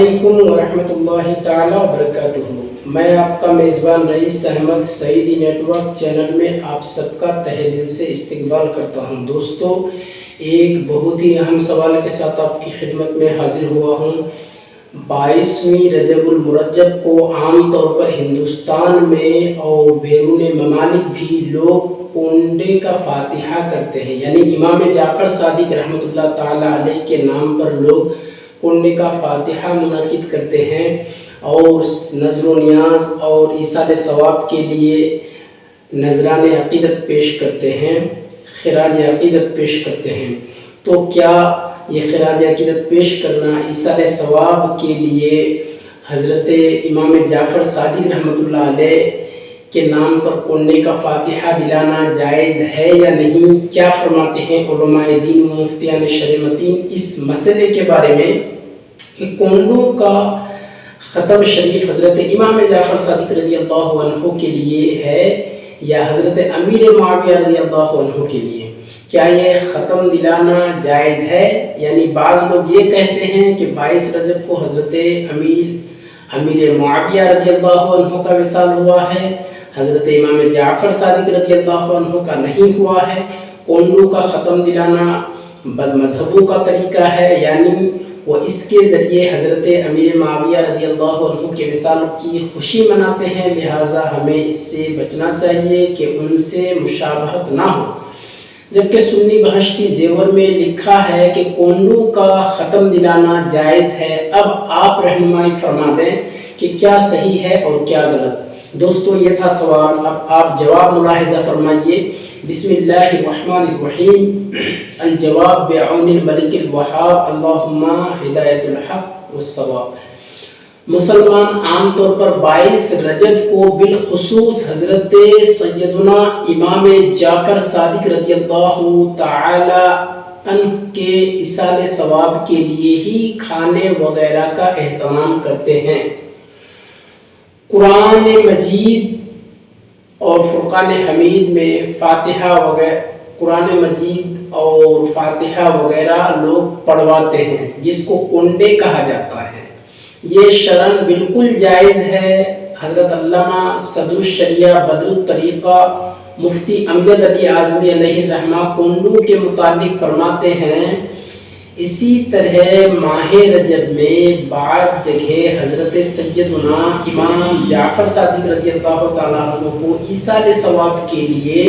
अस्सलामुअलैकुम वरहमतुल्लाहि ताला वबरकातुहू। मैं आपका मेज़बान rice Ahmad Saeedi network channel में आप सबका तहे दिल से इस्तकबाल करता हूं। दोस्तों, एक बहुत ही अहम सवाल के साथ आपकी खिदमत में हाजिर हुआ हूं। 22वीं रजबुल मुरज्जब को आम तौर पर हिंदुस्तान में और बैरून ममालिक भी लोग कोंडे का फातिहा करते हैं, यानी इमाम जाफ़र सादिक रहमतुल्लाह ताला अलैह के नाम पर लोग कोंडे का फातिहा मुनाकिद करते हैं और नज़र नियाज और ईसाल सवाब के लिए नजरान अक़ीदत पेश करते हैं, खिराज अक़ीदत पेश करते हैं। तो क्या ये खिराज अक़ीदत पेश करना ईसाल सवाब के लिए हज़रत इमाम जाफ़र सादिक रहमतुल्लाह अलैह के नाम पर कोंडे का फातिहा दिलाना जायज़ है या नहीं? क्या फरमाते हैं उलमाए दीन मुफ्तियान शरीमतीन इस मसले के बारे में कि कोंडों का ख़त्म शरीफ हज़रत इमाम जाफ़र सादिक रज़ियल्लाहु अन्हु के लिए है या हज़रत अमीर मुआविया रज़ियल्लाहु अन्हु के लिए? क्या ये ख़त्म दिलाना जायज़ है? यानी बाज़ लोग ये कहते हैं कि 22 रजब को हज़रत अमीर मुआविया रज़ियल्लाहु अन्हु का विसाल हुआ है, हज़रत इमाम जाफ़र सादिक रज़ियल्लाहु अन्हु का नहीं हुआ है। कोंडों का ख़त्म दिलाना बदमज़हबों का तरीका है, यानी वो इसके ज़रिए हज़रत अमीर मुआविया रज़ियल्लाहु अन्हु के विसाल की खुशी मनाते हैं, लिहाजा हमें इससे बचना चाहिए कि उनसे मुशाबहत ना हो। जबकि सुन्नी बहश्ती ज़ेवर में लिखा है कि कोंडों का ख़त्म दिलाना जायज़ है। अब आप रहनुमाई फरमा दें कि क्या सही है और क्या गलत। दोस्तों, ये था सवाल, अब आप जवाब मुलाहिज़ा फरमाइए। बिस्मिल्लाहिर्रहमानिर्रहीम। अल जवाब बिअौनिल मलिकिल वहाब, अल्लाहुम्मा हिदायतुल हक़ वस्सवाब। मुसलमान आम तौर पर 22 रजब को बिलखुसूस हज़रत सैयदुना इमाम जाफ़र सादिक रज़ियल्लाहु ताला अन्हु के इसाले सवाब के लिए ही खाने वगैरह का एहतमाम करते हैं। कुरान मजीद और फुरक़ान हमीद में फातिहा वगैरह, कुरान मजीद और फातिहा वगैरह लोग पढ़वाते हैं, जिसको कोंडे कहा जाता है। ये शरन बिल्कुल जायज़ है। हज़रत अल्लामा सदरुश्शरिया बदरुत तरीक़ा मुफ्ती अमजद अली आज़मी अलैहिर्रहमा कोंडों के मुताबिक फरमाते हैं, इसी तरह माह रजब में बाद जगह हज़रत सैयदुना इमाम जाफ़र सादिक रज़ियल्लाहु ताला अन्हु को ईसाल सवाब के लिए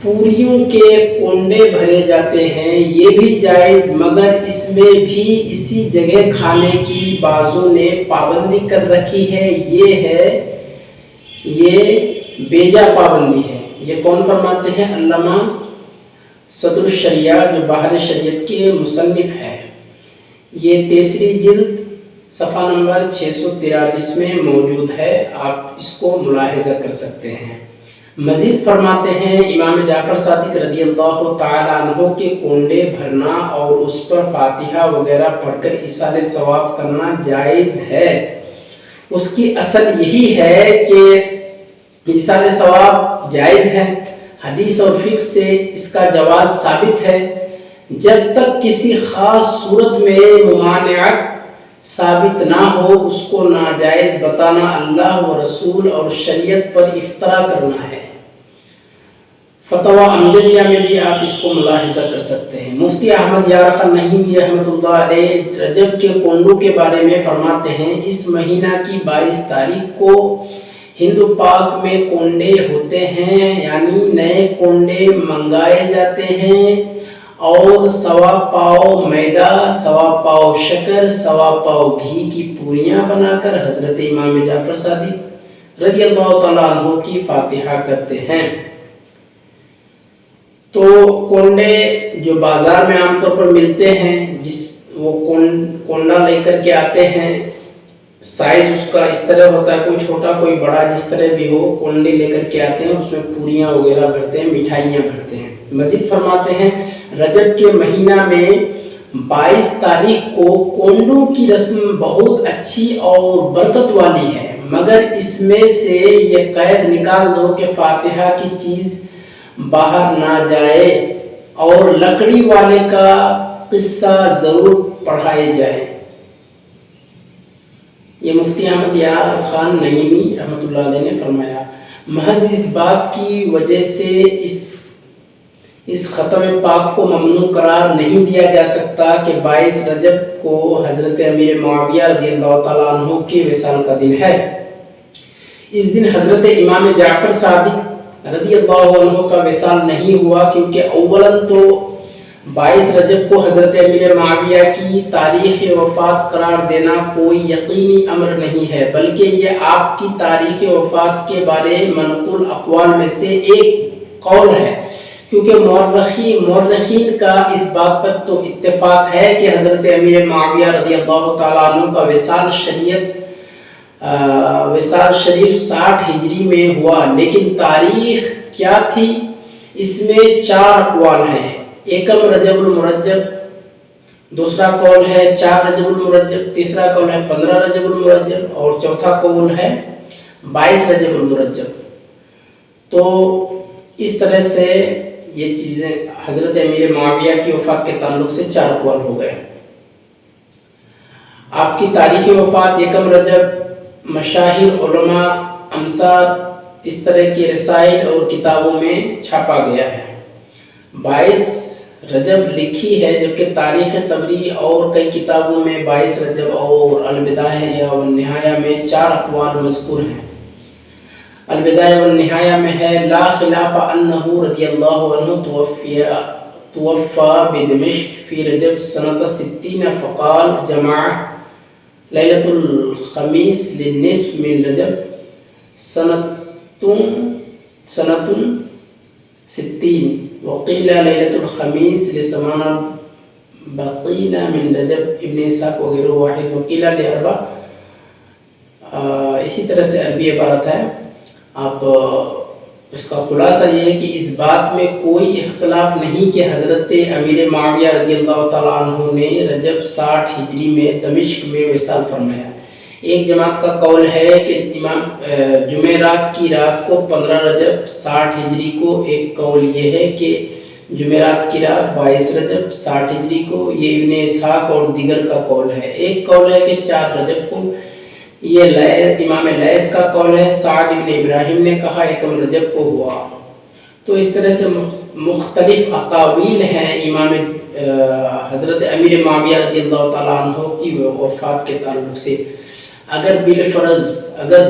पूरियों के कोंडे भरे जाते हैं। ये भी जायज़, मगर इसमें भी इसी जगह खाने की बाज़ों ने पाबंदी कर रखी है। ये बेजा पाबंदी है। ये कौन फरमाते हैं? अल्लामा सदरुश्शरिया, जो बाहर शरीयत के मुसन्निफ है। ये तीसरी जिल्द सफ़ा नंबर 643 में मौजूद है, आप इसको मुलाहिज़ा कर सकते हैं। मज़ीद फरमाते हैं, इमाम जाफ़र सादिक रज़ियल्लाहु ताला अन्हु के कोंडे भरना और उस पर फातिहा वगैरह पढ़कर इसाले सवाब करना जायज़ है। उसकी असल यही है कि इसाले सवाब जायज़ है। हदीस और फ़िक़्ह से इसका जवाज़ साबित है। जब तक किसी ख़ास सूरत में मुमानिअत साबित ना हो, उसको नाजायज़ बताना अल्लाह व रसूल और शरीयत पर इफ्तरा करना है। फतवा अमजदिया में भी आप इसको मुलाहिज़ा कर सकते हैं। मुफ्ती अहमद यार खान नईमी रहमतुल्लाह अलैह रजब के कोंडों के बारे में फरमाते हैं, इस महीना की 22 तारीख को हिंदू पाक में कोंडे होते हैं, यानी नए कोंडे मंगाए जाते हैं और सवा पाव मैदा, सवा पाव शक्कर, सवा पाव घी की पूरियां बनाकर हज़रत इमाम जाफ़र सादिक रज़ियल्लाहु ताला अन्हु की फातिहा करते हैं। तो कोंडे जो बाज़ार में आमतौर पर मिलते हैं, वो कोंडा लेकर के आते हैं। साइज़ उसका इस तरह होता है, कोई छोटा कोई बड़ा, जिस तरह भी हो, कोंडे लेकर के आते हैं, उसमें पूरियां वगैरह भरते हैं, मिठाइयाँ भरते हैं। मज़ीद फरमाते हैं, रजब के महीना में 22 तारीख को कोंडों की रस्म बहुत अच्छी और बरकत वाली है, मगर इसमें से ये कैद निकाल दो कि फातिहा की चीज़ बाहर ना जाए और लकड़ी वाले का किस्सा ज़रूर पढ़ाए जाए। یہ مفتی احمد یار خان نعیمی رحمۃ اللہ علیہ نے فرمایا۔ محض اس بات کی وجہ سے اس ختم پاک کو ممنوع قرار نہیں دیا جا سکتا کہ 22 رجب کو حضرت امیر معاویہ رضی اللہ تعالیٰ عنہ کے وصال کا دن ہے۔ اس دن حضرت امام جعفر صادق رضی اللہ عنہ کا وصال نہیں ہوا، کیونکہ اولاً تو 22 رجب کو حضرت امیر معاویہ کی تاریخ وفات قرار دینا کوئی یقینی امر نہیں ہے، بلکہ یہ آپ کی تاریخ وفات کے بارے منقول اقوال میں سے ایک قول ہے، کیونکہ مورخین کا اس بات پر تو اتفاق ہے کہ حضرت امیر معاویہ رضی اللہ تعالیٰ عنہ کا وصال شریف 60 ہجری میں ہوا، لیکن تاریخ کیا تھی اس میں 4 اقوال ہیں۔ ایکم رجب المرجب، دوسرا قول ہے 4 رجب المرجب، تیسرا قول ہے 15 رجب المرجب، اور چوتھا قول ہے 22 رجب المرجب۔ تو اس طرح سے یہ چیزیں حضرت امیر معاویہ کی وفات کے تعلق سے 4 اقوال ہو گئے۔ آپ کی تاریخ وفات یکم رجب مشاہیر علماء امثال اس طرح کے رسائل اور کتابوں میں چھاپا گیا ہے۔ 22 رجب لکھی ہے، جبکہ تاریخ طبری اور کئی کتابوں میں 22 رجب اور البدایہ والنہایہ میں 4 اقوال مذکور ہیں۔ البدایہ والنہایہ میں ہے لا خلاف انہ رضی اللہ عنہ توفى بدمشق فی رجب سنة 60 فقال جمع لیلۃ الخمیس للنصف من رجب سنة 60 وقیل لیلۃ الخمیس لثمان بقین من رجب ابن اسحاق وغیرہ واحد وقیل لاربع۔ اسی طرح سے عربی عبارت ہے۔ آپ اس کا خلاصہ یہ ہے کہ اس بات میں کوئی اختلاف نہیں کہ حضرت امیر معاویہ رضی اللہ تعالیٰ عنہ نے رجب 60 ہجری میں دمشق میں وصال فرمایا۔ ایک جماعت کا قول ہے کہ امام جمعرات کی رات کو 15 رجب 60 ہجری کو، ایک قول یہ ہے کہ جمعرات کی رات 22 رجب 60 ہجری کو، یہ ابن اسحاق اور دیگر کا قول ہے۔ ایک قول ہے کہ 4 رجب کو، یہ امام لیث کا قول ہے۔ سعد بن ابراہیم نے کہا یکم رجب کو ہوا۔ تو اس طرح سے مختلف اقاویل ہیں امام حضرت امیر معاویہ رضی اللہ تعالیٰ عنہ کی وفات کے تعلق سے۔ اگر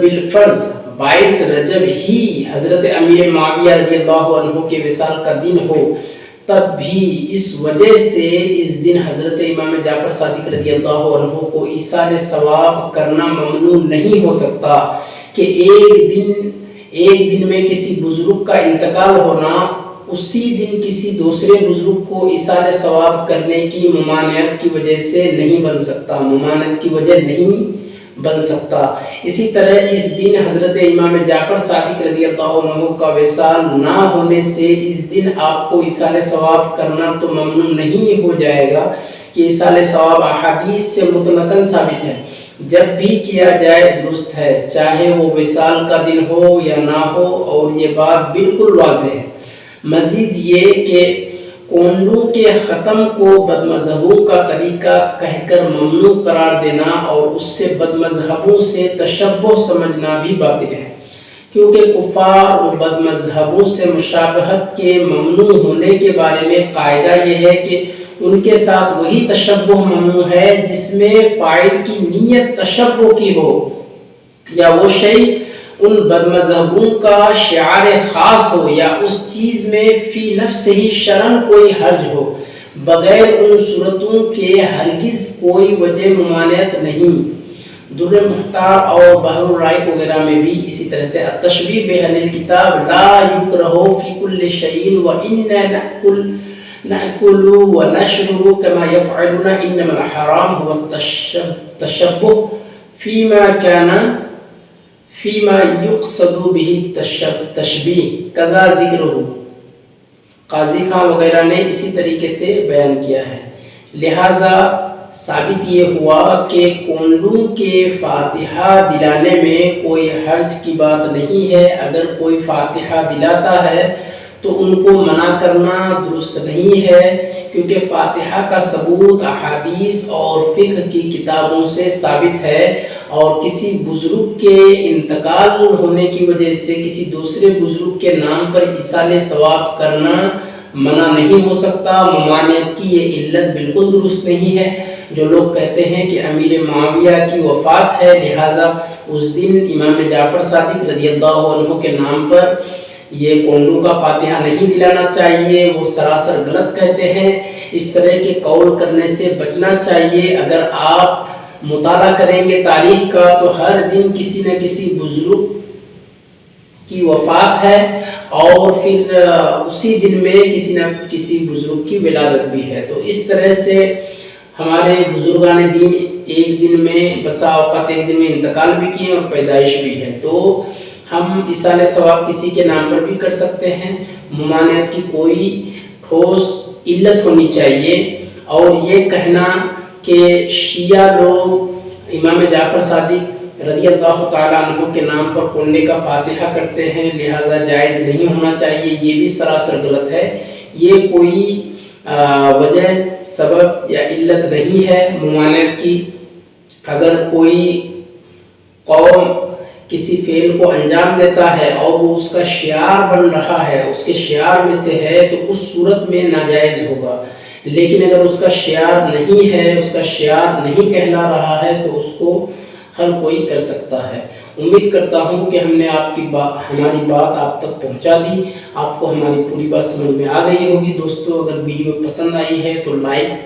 بالفرض 22 رجب ہی حضرت امیر معاویہ رضی اللہ عنہ کے وصال کا دن ہو، تب بھی اس وجہ سے اس دن حضرت امام جعفر صادق رضی اللہ عنہ کو ایصال ثواب کرنا ممنوع نہیں ہو سکتا کہ ایک دن میں کسی بزرگ کا انتقال ہونا اسی دن کسی دوسرے بزرگ کو ایصال ثواب کرنے کی ممانعت کی وجہ سے نہیں بن سکتا، ممانعت کی وجہ نہیں بن سکتا۔ اسی طرح اس دن حضرت امام جعفر صادق رضی اللہ عنہ کا وصال نہ ہونے سے اس دن آپ کو ایصال ثواب کرنا تو ممنوع نہیں ہو جائے گا کہ ایصال ثواب احادیث سے مطلقاً ثابت ہے، جب بھی کیا جائے درست ہے، چاہے وہ وصال کا دن ہو یا نہ ہو، اور یہ بات بالکل واضح ہے۔ مزید یہ کہ کونڈوں کے ختم کو بدمذہبوں کا طریقہ کہہ کر ممنوع قرار دینا اور اس سے بدمذہبوں سے تشبہ سمجھنا بھی باطل ہے، کیونکہ کفار اور بدمذہبوں سے مشابہت کے ممنوع ہونے کے بارے میں قاعدہ یہ ہے کہ ان کے ساتھ وہی تشبہ ممنوع ہے جس میں فاعل کی نیت تشبہ کی ہو، یا وہ شیء ان بدمذہبوں کا شعار خاص ہو، یا اس چیز میں فی نفس ہی شرعاً کوئی حرج ہو۔ بغیر ان صورتوں کے ہرگز کوئی وجہ ممانعت نہیں۔ در محتار اور بحر الرائق وغیرہ میں بھی اسی طرح سے التشبیہ بأہل الکتاب لا یکرہ فی کل شیء وإنا نأکل ونشرب کما یفعلون انما الحرام هو التشبہ فیما یقصد به التشبیہ کذا ذکرہ۔ قاضی خان وغیرہ نے اسی طریقے سے بیان کیا ہے۔ لہٰذا ثابت یہ ہوا کہ کونڈوں کے فاتحہ دلانے میں کوئی حرج کی بات نہیں ہے۔ اگر کوئی فاتحہ دلاتا ہے تو ان کو منع کرنا درست نہیں ہے، کیونکہ فاتحہ کا ثبوت احادیث اور فقہ کی کتابوں سے ثابت ہے، और किसी बुजुर्ग के इंतकाल होने की वजह से किसी दूसरे बुजुर्ग के नाम पर इसाले सवाब करना मना नहीं हो सकता। ममानियत की ये इल्लत बिल्कुल दुरुस्त नहीं है। जो लोग कहते हैं कि अमीर मुआविया की वफ़ात है, लिहाजा उस दिन इमाम जाफ़र सादिक रज़ियल्लाहु अन्हु के नाम पर ये कोंडों का फातिहा नहीं दिलाना चाहिए, वो सरासर गलत कहते हैं। इस तरह के कौल करने से बचना चाहिए। अगर आप मुताला करेंगे तारीख का तो हर दिन किसी न किसी बुजुर्ग की वफ़ात है और फिर उसी दिन में किसी न किसी बुजुर्ग की विलादत भी है। तो इस तरह से हमारे बुजुर्गान दीन एक दिन में बसा औकात एक दिन में इंतकाल भी किए और पैदाइश भी है। तो हम इसाले सवाब किसी के नाम पर भी कर सकते हैं। ममानियत की कोई ठोस इल्लत होनी चाहिए। और ये कहना कि शिया लोग इमाम जाफ़र सादिक रज़ियल्लाहु ताला अन्हु के नाम पर कोंडे का फातिहा करते हैं, लिहाजा जायज़ नहीं होना चाहिए, ये भी सरासर गलत है। ये कोई वजह सबब या इल्लत नहीं है ममानियत की। अगर कोई कौम किसी फेल को अंजाम देता है और वो उसका शियार बन रहा है, उसके शियार में से है, तो उस सूरत में नाजायज़ होगा। लेकिन अगर उसका शियार नहीं है, उसका शियार नहीं कहला रहा है, तो उसको हर कोई कर सकता है। उम्मीद करता हूँ कि हमने हमारी बात आप तक पहुँचा दी। आपको हमारी पूरी बात समझ में आ गई होगी। दोस्तों, अगर वीडियो पसंद आई है तो लाइक